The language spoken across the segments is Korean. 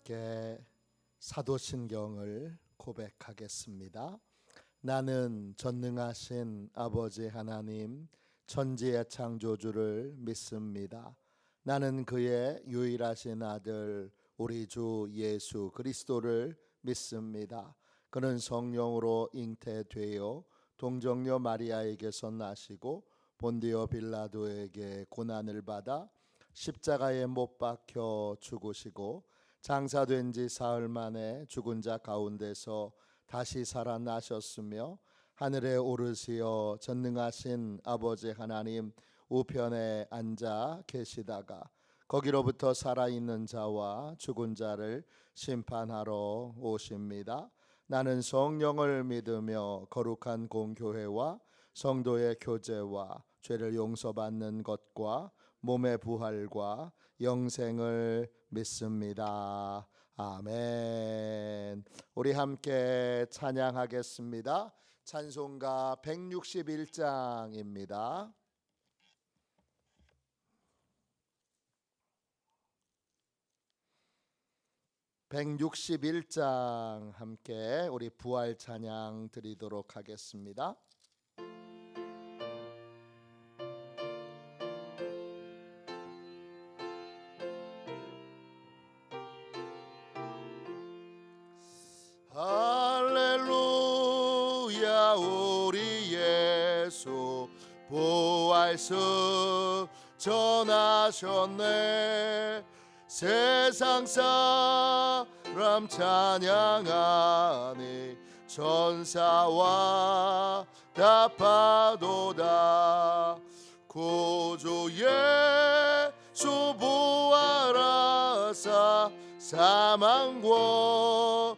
함께 사도신경을 고백하겠습니다. 나는 전능하신 아버지 하나님 천지의 창조주를 믿습니다. 나는 그의 유일하신 아들 우리 주 예수 그리스도를 믿습니다. 그는 성령으로 잉태되어 동정녀 마리아에게서 나시고 본디오 빌라도에게 고난을 받아 십자가에 못 박혀 죽으시고 장사된 지 사흘 만에 죽은 자 가운데서 다시 살아나셨으며 하늘에 오르시어 전능하신 아버지 하나님 우편에 앉아 계시다가 거기로부터 살아있는 자와 죽은 자를 심판하러 오십니다. 나는 성령을 믿으며 거룩한 공교회와 성도의 교제와 죄를 용서받는 것과 몸의 부활과 영생을 믿습니다. 아멘. 우리 함께 찬양하겠습니다. 찬송가 161장입니다. 161장 함께 우리 부활 찬양 드리도록 하겠습니다. 할렐루야 우리 예수 부활승 전하셨네. 세상 사람 찬양하니 천사와 답하도다. 구주 예수 부활하사 사망 권세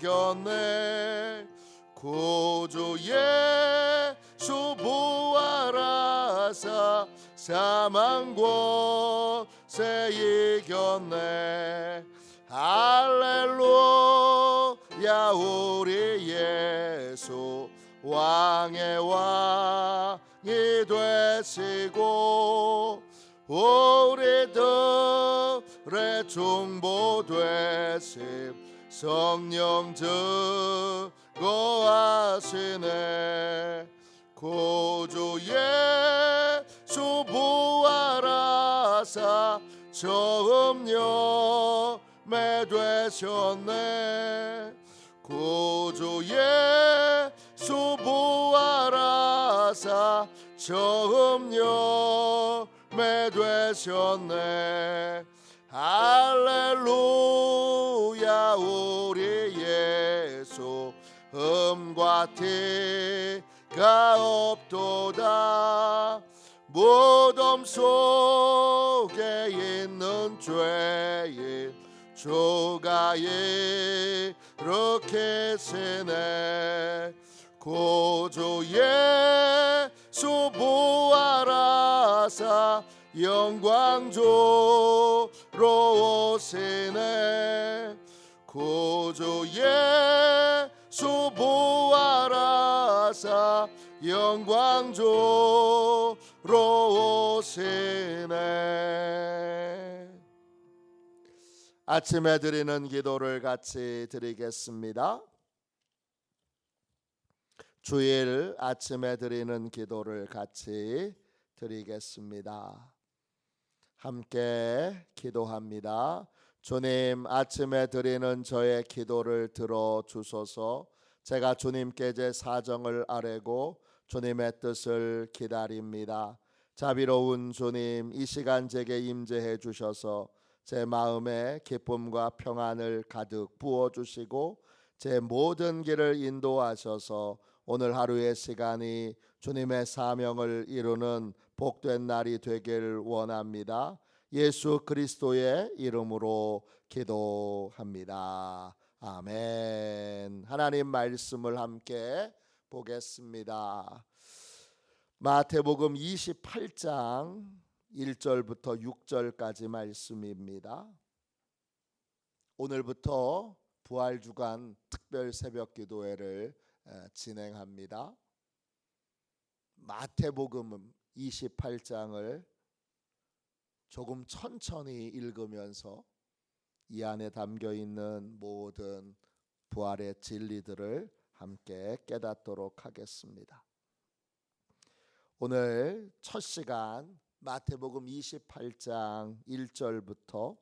이겼네. 구주 예수 부활하사 사망 권세 이겼네. 할렐루야 우리 예수 왕의 왕이 되시고 우리들의 중보 되심 성령 증거하시네. 구주 예수 부활하사 처음 열매 되셨네. 구주 예수 부활하사 처음 열매 되셨네. 할렐루야 우리 예수 흠과 티가 없도다. 무덤 속에 있는 죄인 주가 일으키시네. 구주 예수 부활하사 영광 주러 오시네. 구주 예수 부활하사 영광 주러 오시네. 아침에 드리는 기도를 같이 드리겠습니다. 주일 아침에 드리는 기도를 같이 드리겠습니다. 함께 기도합니다. 주님, 아침에 드리는 저의 기도를 들어주소서. 제가 주님께 제 사정을 아뢰고 주님의 뜻을 기다립니다. 자비로운 주님, 이 시간 제게 임재해 주셔서 제 마음에 기쁨과 평안을 가득 부어주시고 제 모든 길을 인도하셔서 오늘 하루의 시간이 주님의 사명을 이루는 복된 날이 되길 원합니다. 예수 그리스도의 이름으로 기도합니다. 아멘. 하나님 말씀을 함께 보겠습니다. 마태복음 28장 1절부터 6절까지 말씀입니다. 오늘부터 부활주간 특별 새벽 기도회를 진행합니다. 마태복음 28장을 조금 천천히 읽으면서 이 안에 담겨 있는 모든 부활의 진리들을 함께 깨닫도록 하겠습니다. 오늘 첫 시간 마태복음 28장 1절부터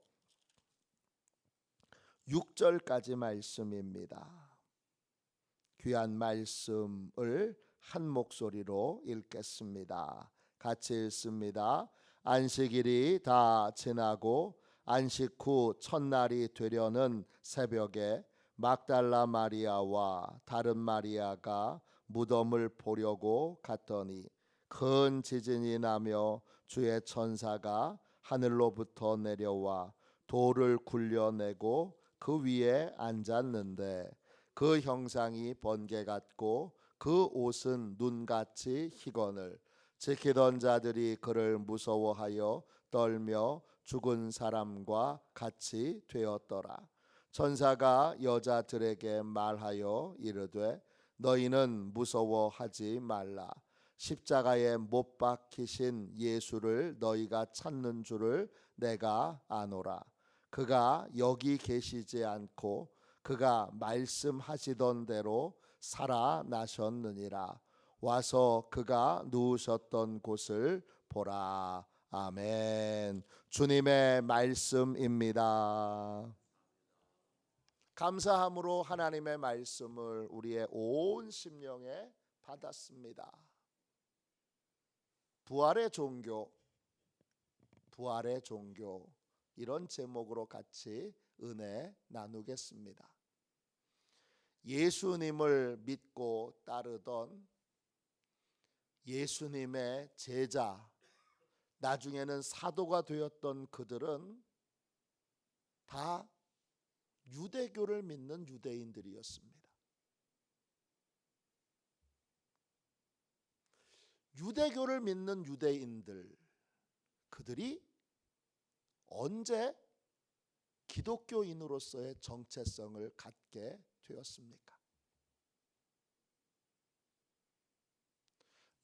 6절까지 말씀입니다. 귀한 말씀을 한 목소리로 읽겠습니다. 같이 읽습니다. 안식일이 다 지나고 안식 후 첫날이 되려는 새벽에 막달라 마리아와 다른 마리아가 무덤을 보려고 갔더니 큰 지진이 나며 주의 천사가 하늘로부터 내려와 돌을 굴려내고 그 위에 앉았는데 그 형상이 번개 같고 그 옷은 눈같이 희거늘 지키던 자들이 그를 무서워하여 떨며 죽은 사람과 같이 되었더라. 천사가 여자들에게 말하여 이르되 너희는 무서워하지 말라. 십자가에 못 박히신 예수를 너희가 찾는 줄을 내가 아노라. 그가 여기 계시지 않고 그가 말씀하시던 대로 살아나셨느니라. 와서 그가 누우셨던 곳을 보라. 아멘. 주님의 말씀입니다. 감사함으로 하나님의 말씀을 우리의 온 심령에 받았습니다. 부활의 종교, 부활의 종교, 이런 제목으로 같이 은혜 나누겠습니다. 예수님을 믿고 따르던 예수님의 제자, 나중에는 사도가 되었던 그들은 다 유대교를 믿는 유대인들이었습니다. 유대교를 믿는 유대인들, 그들이 언제 기독교인으로서의 정체성을 갖게 되었습니까?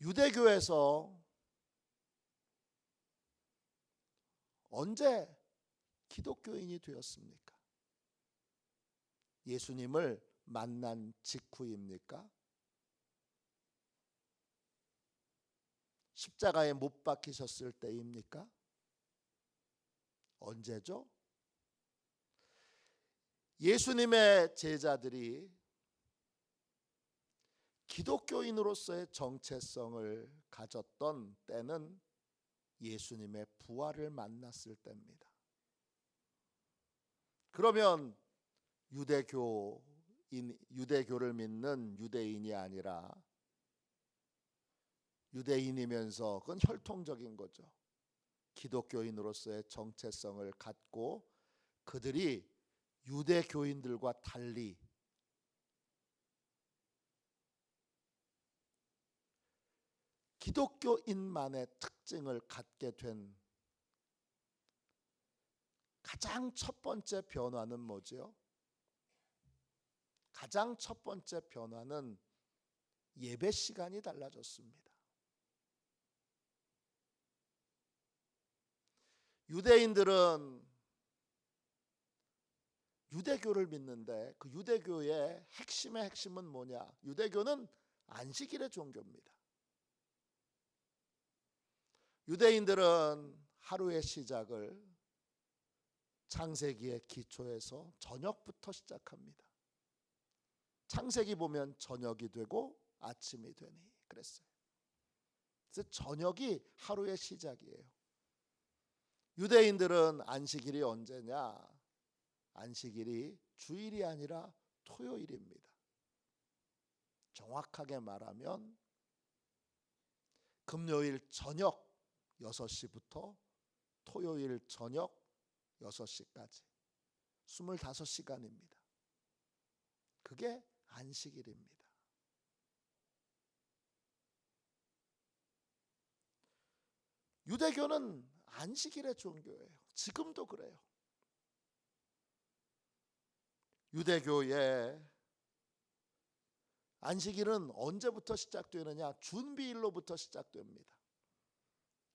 유대교에서 언제 기독교인이 되었습니까? 예수님을 만난 직후입니까? 십자가에 못 박히셨을 때입니까? 언제죠? 예수님의 제자들이 기독교인으로서의 정체성을 가졌던 때는 예수님의 부활을 만났을 때입니다. 그러면 유대교를 믿는 유대인이 아니라 유대인이면서 그건 혈통적인 거죠. 기독교인으로서의 정체성을 갖고 그들이 유대교인들과 달리 기독교인만의 특징을 갖게 된 가장 첫 번째 변화는 뭐죠? 가장 첫 번째 변화는 예배 시간이 달라졌습니다. 유대인들은 유대교를 믿는데 그 유대교의 핵심의 핵심은 뭐냐? 유대교는 안식일의 종교입니다. 유대인들은 하루의 시작을 창세기의 기초에서 저녁부터 시작합니다. 창세기 보면 저녁이 되고 아침이 되니 그랬어요. 그래서 저녁이 하루의 시작이에요. 유대인들은 안식일이 언제냐? 안식일이 주일이 아니라 토요일입니다. 정확하게 말하면 금요일 저녁 6시부터 토요일 저녁 6시까지 25시간입니다. 그게 안식일입니다. 유대교는 안식일의 종교예요. 지금도 그래요. 유대교의 안식일은 언제부터 시작되느냐? 준비일로부터 시작됩니다.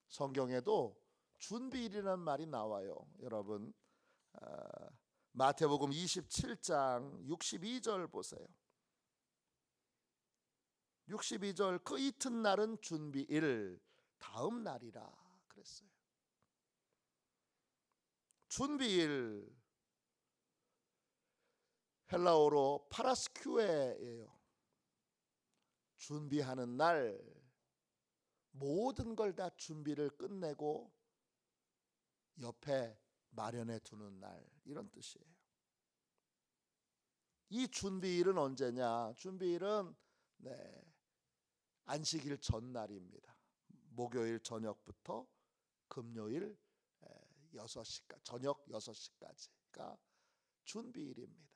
성경에도 준비일이라는 말이 나와요. 여러분 마태복음 27장 62절 보세요. 62절 그 이튿날은 준비일 다음 날이라 그랬어요. 준비일 헬라어로 파라스큐에예요. 준비하는 날, 모든 걸 다 준비를 끝내고 옆에 마련해 두는 날, 이런 뜻이에요. 이 준비일은 언제냐? 준비일은 안식일 전날입니다. 목요일 저녁부터 금요일 6시까지, 저녁 6시까지가 준비일입니다.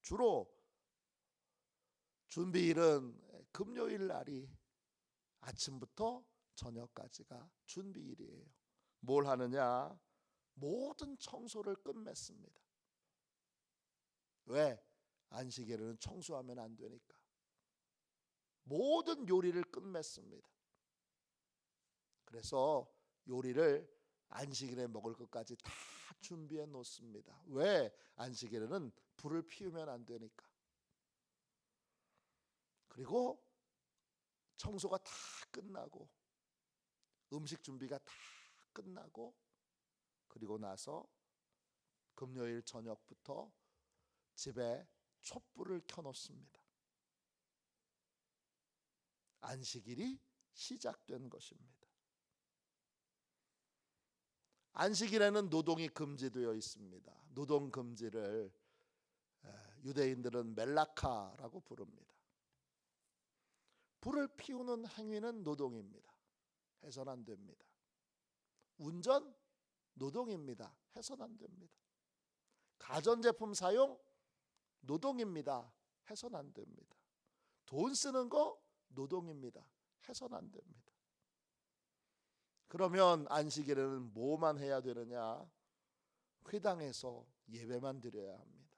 주로 준비일은 금요일 날이 아침부터 저녁까지가 준비일이에요. 뭘 하느냐? 모든 청소를 끝맺습니다. 왜? 안식일에는 청소하면 안 되니까. 모든 요리를 끝맺습니다. 그래서 요리를 안식일에 먹을 것까지 다 준비해 놓습니다. 왜? 안식일에는 불을 피우면 안 되니까. 그리고 청소가 다 끝나고 음식 준비가 다 끝나고 그리고 나서 금요일 저녁부터 집에 촛불을 켜놓습니다. 안식일이 시작된 것입니다. 안식일에는 노동이 금지되어 있습니다. 노동 금지를 유대인들은 멜라카라고 부릅니다. 불을 피우는 행위는 노동입니다. 해서는 안 됩니다. 운전 노동입니다. 해서는 안 됩니다. 가전제품 사용 노동입니다. 해서는 안 됩니다. 돈 쓰는 거 노동입니다. 해서는 안 됩니다. 그러면 안식일에는 뭐만 해야 되느냐? 회당에서 예배만 드려야 합니다.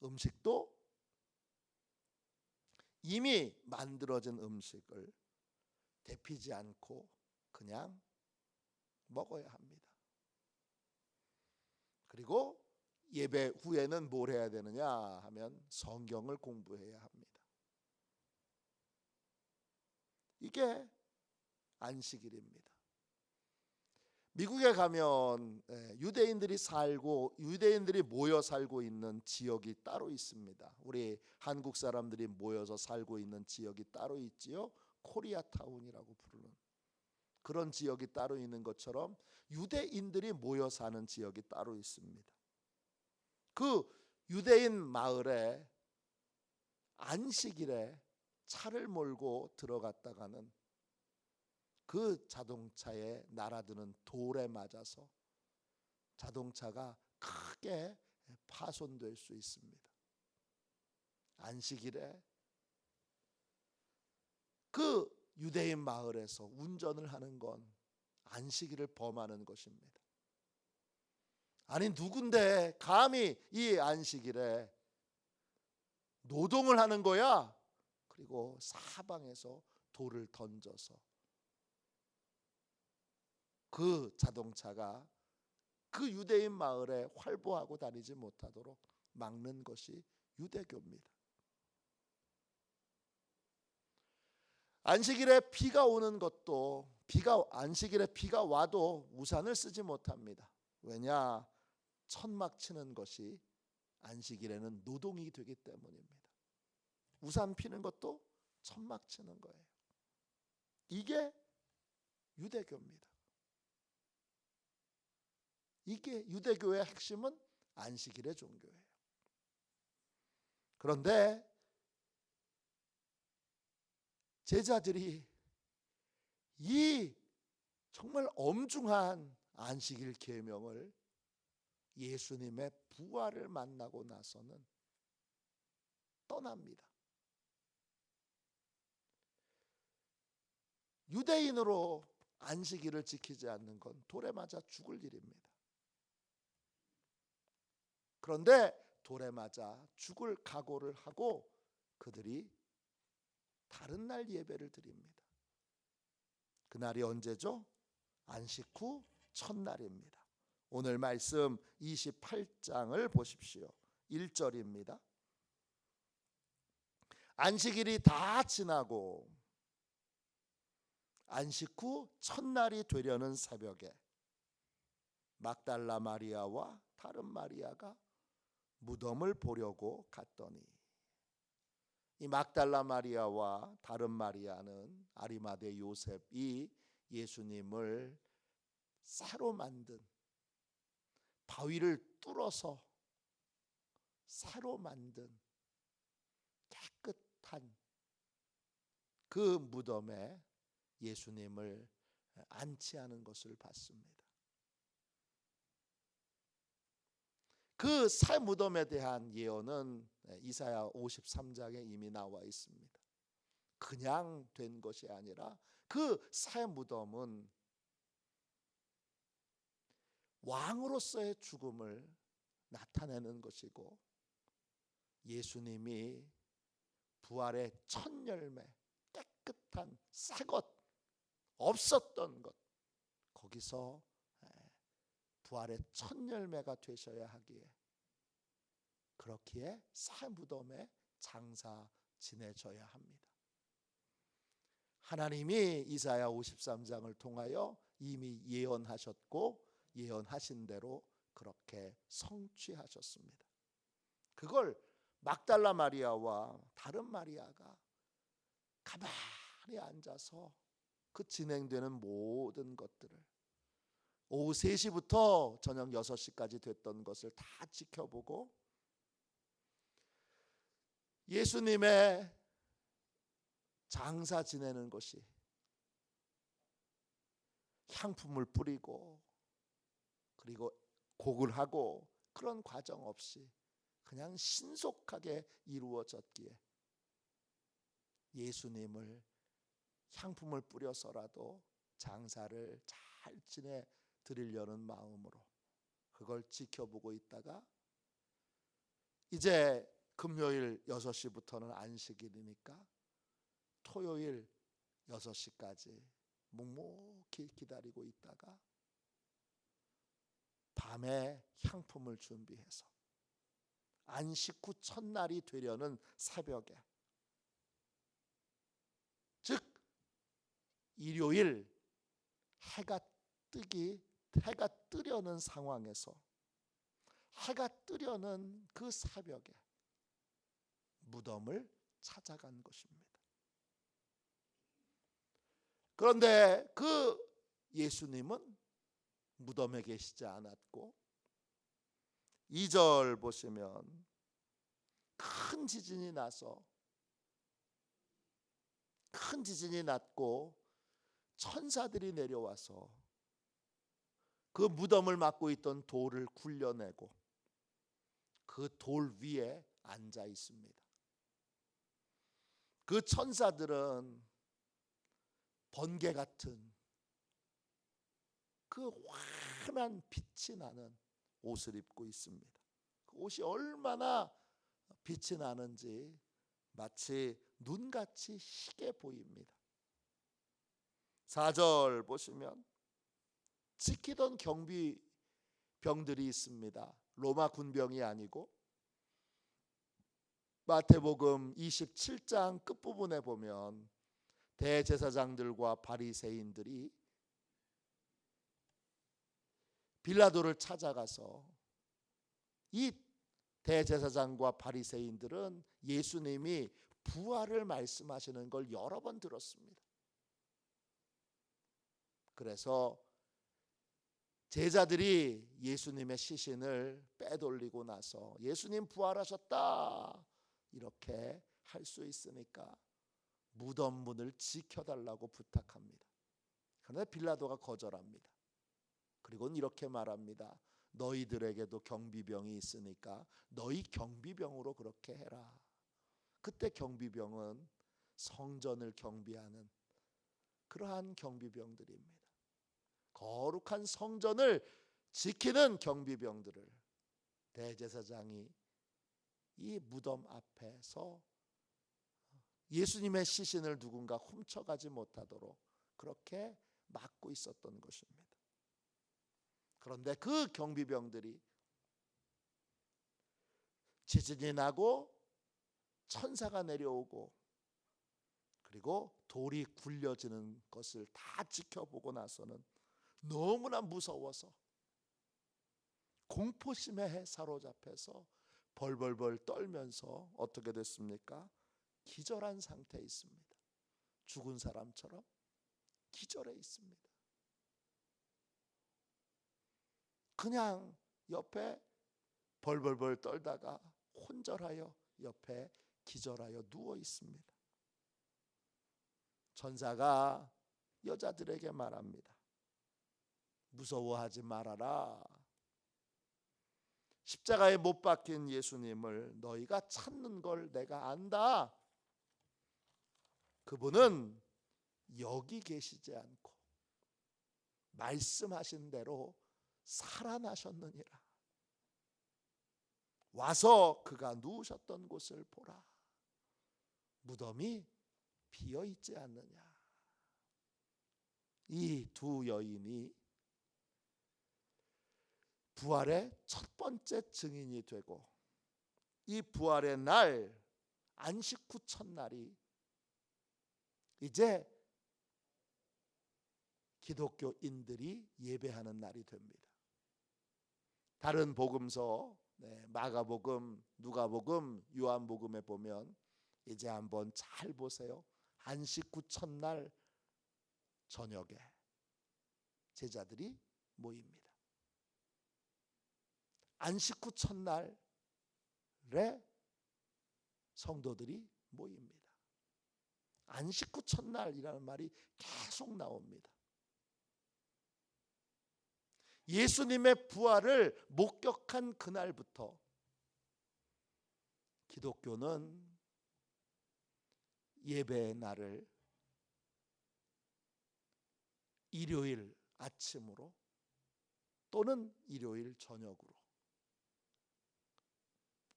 음식도 이미 만들어진 음식을 데피지 않고 그냥 먹어야 합니다. 그리고 예배 후에는 뭘 해야 되느냐 하면 성경을 공부해야 합니다. 이게 안식일입니다. 미국에 가면 유대인들이 모여 살고 있는 지역이 따로 있습니다. 우리 한국 사람들이 모여서 살고 있는 지역이 따로 있지요. 코리아타운이라고 부르는 그런 지역이 따로 있는 것처럼 유대인들이 모여 사는 지역이 따로 있습니다. 그 유대인 마을에 안식일에 차를 몰고 들어갔다가는 그 자동차에 날아드는 돌에 맞아서 자동차가 크게 파손될 수 있습니다. 안식일에 그 유대인 마을에서 운전을 하는 건 안식일을 범하는 것입니다. 아니 누군데 감히 이 안식일에 노동을 하는 거야? 그리고 사방에서 돌을 던져서 그 자동차가 그 유대인 마을에 활보하고 다니지 못하도록 막는 것이 유대교입니다. 안식일에 비가 오는 것도 안식일에 비가 와도 우산을 쓰지 못합니다. 왜냐? 천막 치는 것이 안식일에는 노동이 되기 때문입니다. 우산 피는 것도 천막 치는 거예요. 이게 유대교입니다. 이게 유대교의 핵심은 안식일의 종교예요. 그런데 제자들이 이 정말 엄중한 안식일 계명을 예수님의 부활을 만나고 나서는 떠납니다. 유대인으로 안식일을 지키지 않는 건 돌에 맞아 죽을 일입니다. 그런데 돌에 맞아 죽을 각오를 하고 그들이 다른 날 예배를 드립니다. 그날이 언제죠? 안식 후 첫날입니다. 오늘 말씀 28장을 보십시오. 1절입니다. 안식일이 다 지나고 안식 후 첫날이 되려는 새벽에 막달라 마리아와 다른 마리아가 무덤을 보려고 갔더니, 이 막달라 마리아와 다른 마리아는 아리마대 요셉이 예수님을 새로 만든, 바위를 뚫어서 새로 만든 깨끗한 그 무덤에 예수님을 안치하는 것을 봤습니다. 그 새 무덤에 대한 예언은 이사야 53장에 이미 나와 있습니다. 그냥 된 것이 아니라 그 새 무덤은 왕으로서의 죽음을 나타내는 것이고, 예수님이 부활의 첫 열매, 깨끗한 새것, 없었던 것, 거기서 부활의 첫 열매가 되셔야 하기에, 그렇기에 새 무덤에 장사 지내져야 합니다. 하나님이 이사야 53장을 통하여 이미 예언하셨고, 예언하신 대로 그렇게 성취하셨습니다. 그걸 막달라 마리아와 다른 마리아가 가만히 앉아서 그 진행되는 모든 것들을, 오후 3시부터 저녁 6시까지 됐던 것을 다 지켜보고, 예수님의 장사 지내는 것이 향품을 뿌리고 그리고 곡을 하고 그런 과정 없이 그냥 신속하게 이루어졌기에, 예수님을 향품을 뿌려서라도 장사를 잘 지내 드리려는 마음으로 그걸 지켜보고 있다가, 이제 금요일 6시부터는 안식일이니까 토요일 6시까지 묵묵히 기다리고 있다가 밤에 향품을 준비해서 안식 후 첫날이 되려는 새벽에, 즉 일요일 해가 뜨려는 상황에서, 해가 뜨려는 그 새벽에 무덤을 찾아간 것입니다. 그런데 그 예수님은 무덤에 계시지 않았고, 2절 보시면 큰 지진이 났고 천사들이 내려와서 그 무덤을 막고 있던 돌을 굴려내고 그 돌 위에 앉아 있습니다. 그 천사들은 번개 같은 그 환한 빛이 나는 옷을 입고 있습니다. 그 옷이 얼마나 빛이 나는지 마치 눈같이 희게 보입니다. 4절 보시면 지키던 경비병들이 있습니다. 로마 군병이 아니고, 마태복음 27장 끝부분에 보면 대제사장들과 바리새인들이 빌라도를 찾아가서, 이 대제사장과 바리새인들은 예수님이 부활을 말씀하시는 걸 여러 번 들었습니다. 그래서 제자들이 예수님의 시신을 빼돌리고 나서 예수님 부활하셨다 이렇게 할 수 있으니까 무덤 문을 지켜달라고 부탁합니다. 그런데 빌라도가 거절합니다. 그리고는 이렇게 말합니다. 너희들에게도 경비병이 있으니까 너희 경비병으로 그렇게 해라. 그때 경비병은 성전을 경비하는 그러한 경비병들입니다. 거룩한 성전을 지키는 경비병들을 대제사장이 이 무덤 앞에서 예수님의 시신을 누군가 훔쳐가지 못하도록 그렇게 막고 있었던 것입니다. 그런데 그 경비병들이 지진이 나고 천사가 내려오고 그리고 돌이 굴려지는 것을 다 지켜보고 나서는 너무나 무서워서 공포심에 사로잡혀서 벌벌벌 떨면서 어떻게 됐습니까? 기절한 상태에 있습니다. 죽은 사람처럼 기절해 있습니다. 그냥 옆에 벌벌벌 떨다가 혼절하여 옆에 기절하여 누워 있습니다. 천사가 여자들에게 말합니다. 무서워하지 말아라. 십자가에 못 박힌 예수님을 너희가 찾는 걸 내가 안다. 그분은 여기 계시지 않고 말씀하신 대로 살아나셨느니라. 와서 그가 누우셨던 곳을 보라. 무덤이 비어 있지 않느냐. 이 두 여인이 부활의 첫 번째 증인이 되고 이 부활의 날 안식 후 첫날이 이제 기독교인들이 예배하는 날이 됩니다. 다른 복음서 마가복음, 누가복음, 요한복음에 보면 이제 한번 잘 보세요. 안식 후 첫날 저녁에 제자들이 모입니다. 안식 후 첫날에 성도들이 모입니다. 안식 후 첫날이라는 말이 계속 나옵니다. 예수님의 부활을 목격한 그날부터 기독교는 예배의 날을 일요일 아침으로 또는 일요일 저녁으로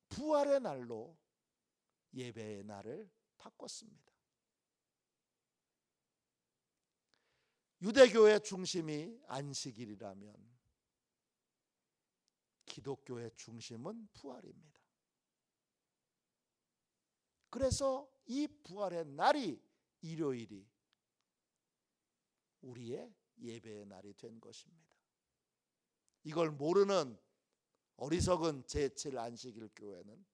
부활의 날로 예배의 날을 바꿨습니다. 유대교의 중심이 안식일이라면 기독교의 중심은 부활입니다. 그래서 이 부활의 날이 일요일이 우리의 예배의 날이 된 것입니다. 이걸 모르는 어리석은 제7 안식일 교회는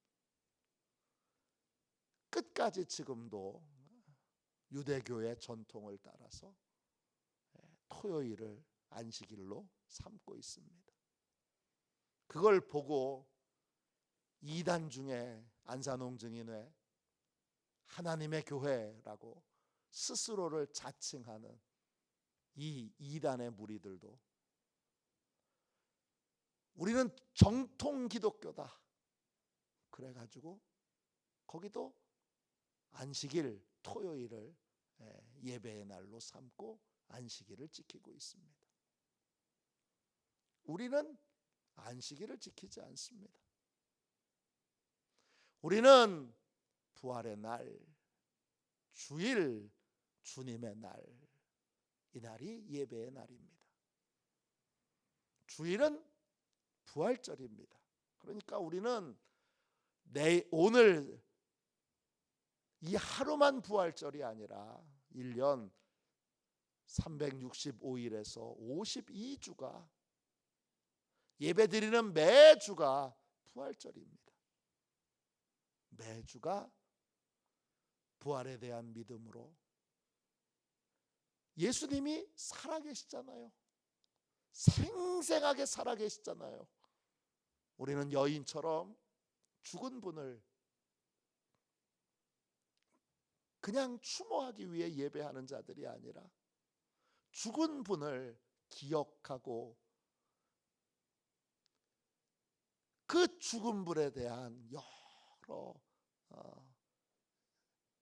끝까지 지금도 유대교의 전통을 따라서 토요일을 안식일로 삼고 있습니다. 그걸 보고 이단 중에 안산홍 증인회 하나님의 교회라고 스스로를 자칭하는 이 이단의 무리들도 우리는 정통 기독교다 그래가지고 거기도 안식일 토요일을 예배의 날로 삼고 안식일을 지키고 있습니다. 우리는 안식일을 지키지 않습니다. 우리는 부활의 날, 주일, 주님의 날, 이 날이 예배의 날입니다. 주일은 부활절입니다. 그러니까 우리는 오늘 이 하루만 부활절이 아니라 1년 365일에서 52주가 예배드리는 매주가 부활절입니다. 매주가 부활에 대한 믿음으로 예수님이 살아계시잖아요. 생생하게 살아계시잖아요. 우리는 여인처럼 죽은 분을 그냥 추모하기 위해 예배하는 자들이 아니라 죽은 분을 기억하고 그 죽은 분에 대한 여러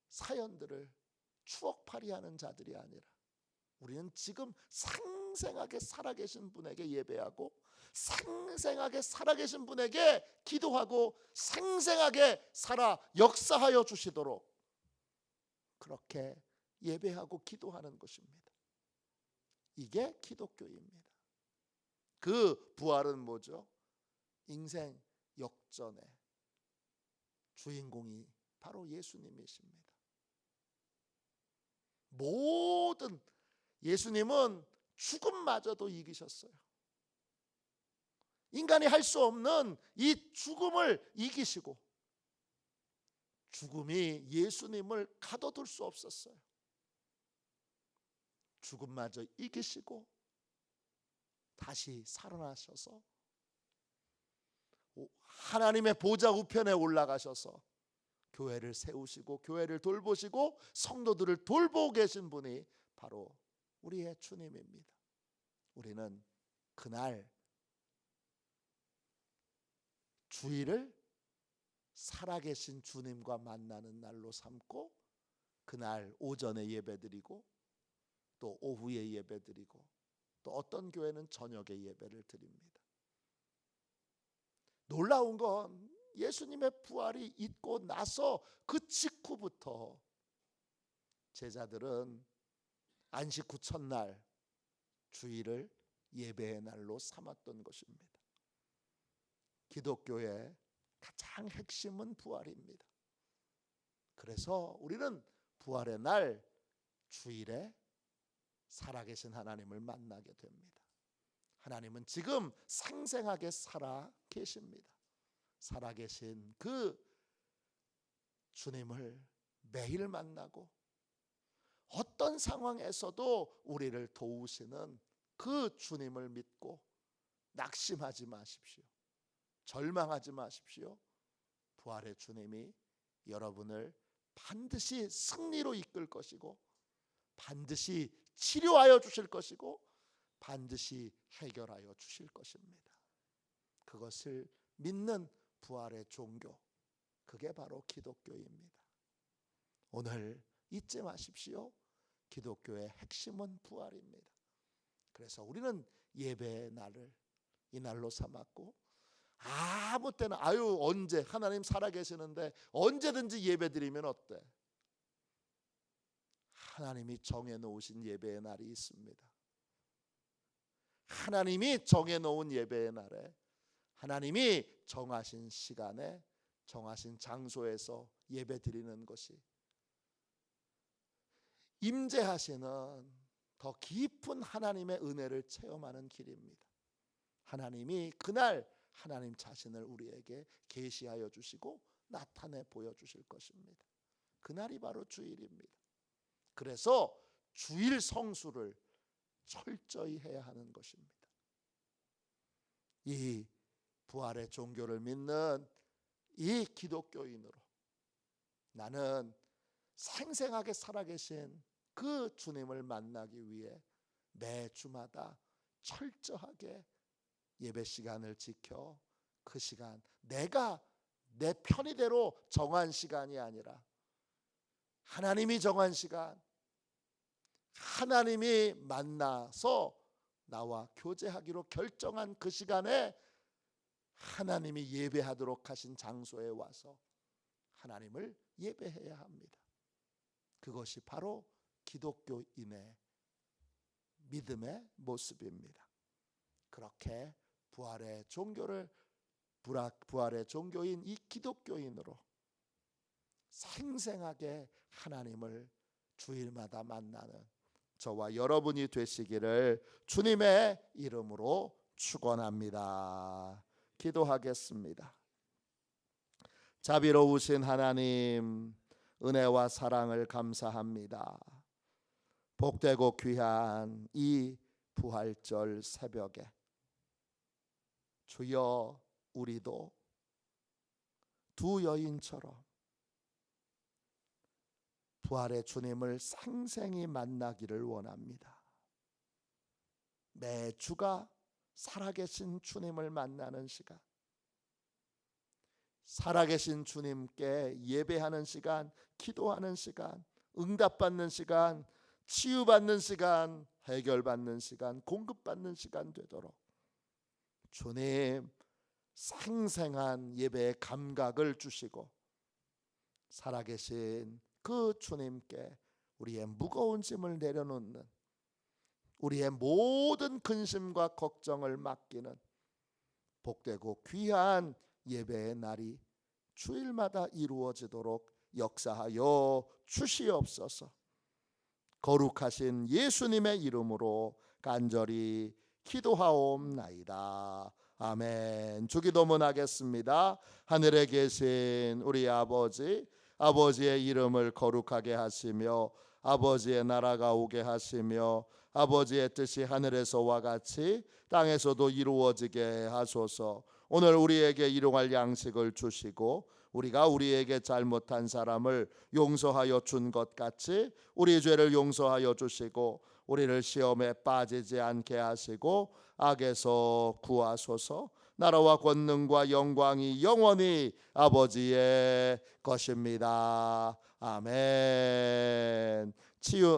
사연들을 추억팔이하는 자들이 아니라 우리는 지금 생생하게 살아계신 분에게 예배하고 생생하게 살아계신 분에게 기도하고 생생하게 살아 역사하여 주시도록 그렇게 예배하고 기도하는 것입니다. 이게 기독교입니다. 그 부활은 뭐죠? 인생 역전의 주인공이 바로 예수님이십니다. 모든 예수님은 죽음마저도 이기셨어요. 인간이 할 수 없는 이 죽음을 이기시고, 죽음이 예수님을 가둬둘 수 없었어요. 죽음마저 이기시고 다시 살아나셔서 하나님의 보좌 우편에 올라가셔서 교회를 세우시고 교회를 돌보시고 성도들을 돌보고 계신 분이 바로 우리의 주님입니다. 우리는 그날 주일을 살아계신 주님과 만나는 날로 삼고, 그날 오전에 예배드리고 또 오후에 예배드리고 또 어떤 교회는 저녁에 예배를 드립니다. 놀라운 건 예수님의 부활이 있고 나서 그 직후부터 제자들은 안식 후 첫날 주일을 예배의 날로 삼았던 것입니다. 기독교의 가장 핵심은 부활입니다. 그래서 우리는 부활의 날 주일에 살아계신 하나님을 만나게 됩니다. 하나님은 지금 생생하게 살아 계십니다. 살아계신 그 주님을 매일 만나고 어떤 상황에서도 우리를 도우시는 그 주님을 믿고 낙심하지 마십시오. 절망하지 마십시오. 부활의 주님이 여러분을 반드시 승리로 이끌 것이고, 반드시 치료하여 주실 것이고, 반드시 해결하여 주실 것입니다. 그것을 믿는 부활의 종교, 그게 바로 기독교입니다. 오늘 잊지 마십시오. 기독교의 핵심은 부활입니다. 그래서 우리는 예배의 날을 이 날로 삼았고, 아무 때나 언제 하나님 살아계시는데 언제든지 예배드리면 어때? 하나님이 정해놓으신 예배의 날이 있습니다. 하나님이 정해놓은 예배의 날에, 하나님이 정하신 시간에 정하신 장소에서 예배드리는 것이 임재하시는 더 깊은 하나님의 은혜를 체험하는 길입니다. 하나님이 그날 하나님 자신을 우리에게 계시하여 주시고 나타내 보여주실 것입니다. 그날이 바로 주일입니다. 그래서 주일 성수를 철저히 해야 하는 것입니다. 이 부활의 종교를 믿는 이 기독교인으로 나는 생생하게 살아계신 그 주님을 만나기 위해 매 주마다 철저하게 예배 시간을 지켜 그 시간, 내가 내 편의대로 정한 시간이 아니라 하나님이 정한 시간, 하나님이 만나서 나와 교제하기로 결정한 그 시간에 하나님이 예배하도록 하신 장소에 와서 하나님을 예배해야 합니다. 그것이 바로 기독교인의 믿음의 모습입니다. 그렇게 부활의 종교인 이 기독교인으로 생생하게 하나님을 주일마다 만나는 저와 여러분이 되시기를 주님의 이름으로 축원합니다. 기도하겠습니다. 자비로우신 하나님, 은혜와 사랑을 감사합니다. 복되고 귀한 이 부활절 새벽에 주여, 우리도 두 여인처럼 부활의 주님을 생생히 만나기를 원합니다. 매주가 살아계신 주님을 만나는 시간, 살아계신 주님께 예배하는 시간, 기도하는 시간, 응답받는 시간, 치유받는 시간, 해결받는 시간, 공급받는 시간 되도록 주님 생생한 예배의 감각을 주시고 살아계신 그 주님께 우리의 무거운 짐을 내려놓는 우리의 모든 근심과 걱정을 맡기는 복되고 귀한 예배의 날이 주일마다 이루어지도록 역사하여 주시옵소서. 거룩하신 예수님의 이름으로 간절히 기도하옵나이다. 아멘. 주기도문 하겠습니다. 하늘에 계신 우리 아버지, 아버지의 이름을 거룩하게 하시며 아버지의 나라가 오게 하시며 아버지의 뜻이 하늘에서와 같이 땅에서도 이루어지게 하소서. 오늘 우리에게 일용할 양식을 주시고 우리가 우리에게 잘못한 사람을 용서하여 준 것 같이 우리 죄를 용서하여 주시고 우리를 시험에 빠지지 않게 하시고 악에서 구하소서. 나라와 권능과 영광이 영원히 아버지의 것입니다. 아멘.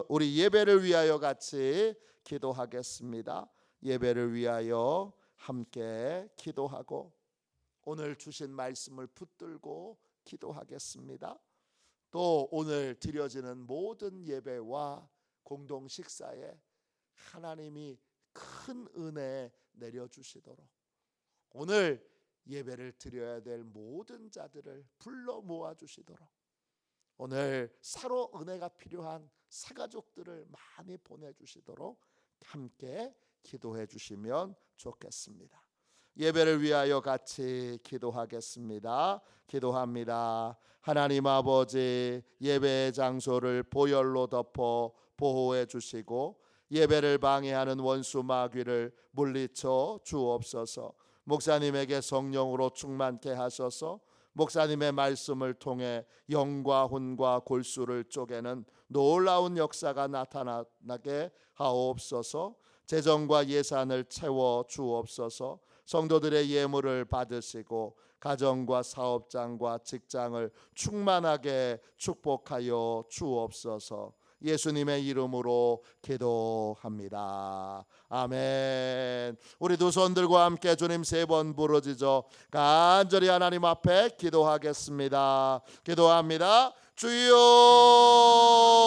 우리 예배를 위하여 같이 기도하겠습니다. 예배를 위하여 함께 기도하고 오늘 주신 말씀을 붙들고 기도하겠습니다. 또 오늘 드려지는 모든 예배와 공동 식사에 하나님이 큰 은혜 내려주시도록 오늘 예배를 드려야 될 모든 자들을 불러 모아주시도록 오늘 서로 은혜가 필요한 사가족들을 많이 보내주시도록 함께 기도해 주시면 좋겠습니다. 예배를 위하여 같이 기도하겠습니다. 기도합니다. 하나님 아버지, 예배의 장소를 보혈로 덮어 보호해 주시고 예배를 방해하는 원수 마귀를 물리쳐 주옵소서. 목사님에게 성령으로 충만케 하셔서 목사님의 말씀을 통해 영과 혼과 골수를 쪼개는 놀라운 역사가 나타나게 하옵소서. 재정과 예산을 채워 주옵소서. 성도들의 예물을 받으시고 가정과 사업장과 직장을 충만하게 축복하여 주옵소서. 예수님의 이름으로 기도합니다. 아멘. 우리 두 손 들고 함께 주님 3번 부르짖어 간절히 하나님 앞에 기도하겠습니다. 기도합니다. 주여